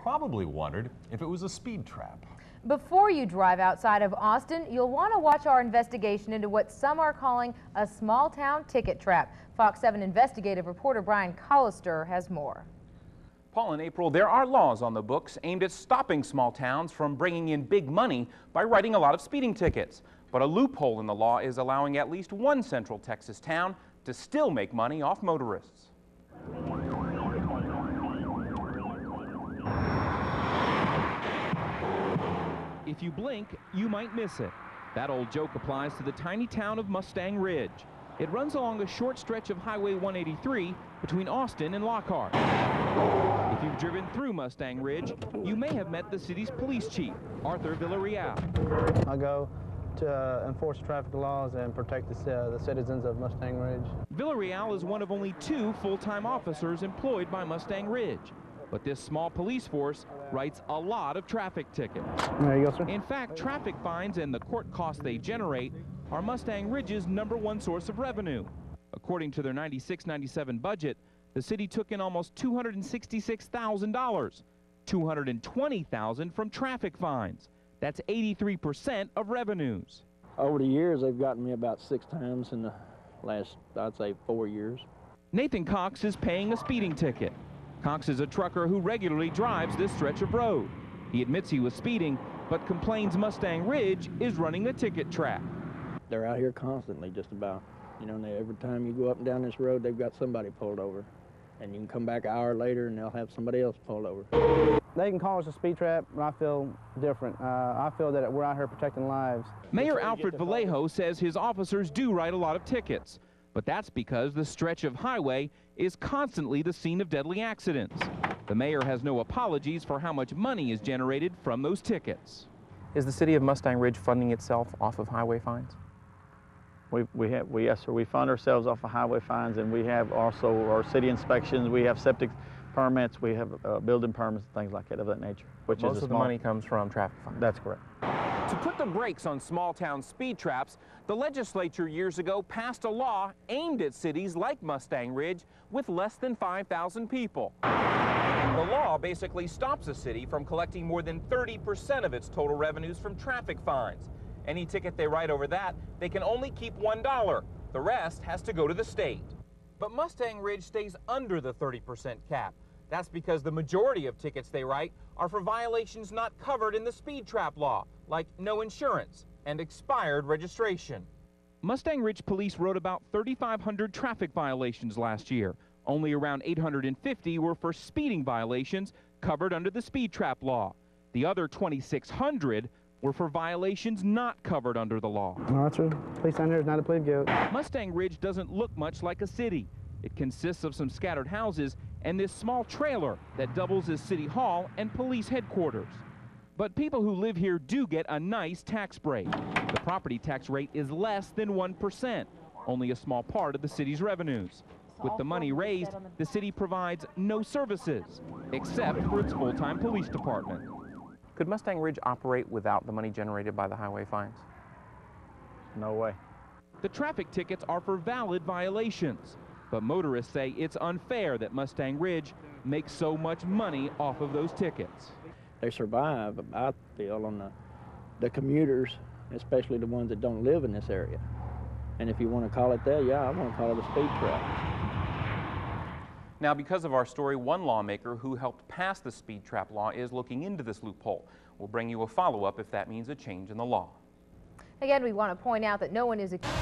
Probably wondered if it was a speed trap. Before you drive outside of Austin, you'll want to watch our investigation into what some are calling a small-town ticket trap. Fox 7 investigative reporter Brian Collister has more. Paul and April, there are laws on the books aimed at stopping small towns from bringing in big money by writing a lot of speeding tickets. But a loophole in the law is allowing at least one Central Texas town to still make money off motorists. If you blink, you might miss it. That old joke applies to the tiny town of Mustang Ridge. It runs along a short stretch of Highway 183 between Austin and Lockhart. If you've driven through Mustang Ridge, you may have met the city's police chief, Arthur Villarreal. I go to enforce traffic laws and protect the citizens of Mustang Ridge. Villarreal is one of only 2 full-time officers employed by Mustang Ridge. But this small police force writes a lot of traffic tickets. There you go, sir. In fact, traffic fines and the court costs they generate are Mustang Ridge's #1 source of revenue. According to their 96-97 budget, the city took in almost $266,000, $220,000 from traffic fines. That's 83% of revenues. Over the years, they've gotten me about 6 times in the last, I'd say, 4 years. Nathan Cox is paying a speeding ticket. Cox is a trucker who regularly drives this stretch of road. He admits he was speeding, but complains Mustang Ridge is running a ticket trap. They're out here constantly, just about. You know, every time you go up and down this road, they've got somebody pulled over. And you can come back an hour later and they'll have somebody else pulled over. They can call us a speed trap, but I feel different. I feel that we're out here protecting lives. Mayor Alfred Vallejo says his officers do write a lot of tickets, but that's because the stretch of highway is constantly the scene of deadly accidents. The mayor has no apologies for how much money is generated from those tickets. Is the city of Mustang Ridge funding itself off of highway fines? Yes, sir. We fund ourselves off of highway fines, and we have also our city inspections. We have septic permits. We have building permits, things like that of that nature. Most of the money comes from traffic fines. That's correct. To put the brakes on small-town speed traps, the legislature years ago passed a law aimed at cities like Mustang Ridge with less than 5,000 people. The law basically stops a city from collecting more than 30% of its total revenues from traffic fines. Any ticket they write over that, they can only keep $1. The rest has to go to the state. But Mustang Ridge stays under the 30% cap. That's because the majority of tickets they write are for violations not covered in the speed trap law, like no insurance and expired registration. Mustang Ridge police wrote about 3,500 traffic violations last year. Only around 850 were for speeding violations covered under the speed trap law. The other 2,600 were for violations not covered under the law. No, that's true. Police down here is not a plead guilty. Mustang Ridge doesn't look much like a city. It consists of some scattered houses and this small trailer that doubles as city hall and police headquarters. But people who live here do get a nice tax break. The property tax rate is less than 1%, only a small part of the city's revenues. With the money raised, the city provides no services, except for its full-time police department. Could Mustang Ridge operate without the money generated by the highway fines? No way. The traffic tickets are for valid violations, but motorists say it's unfair that Mustang Ridge makes so much money off of those tickets. They survive, I feel, on the commuters, especially the ones that don't live in this area. And if you want to call it that, yeah, I want to call it a speed trap. Now, because of our story, one lawmaker who helped pass the speed trap law is looking into this loophole. We'll bring you a follow-up if that means a change in the law. Again, we want to point out that no one is accused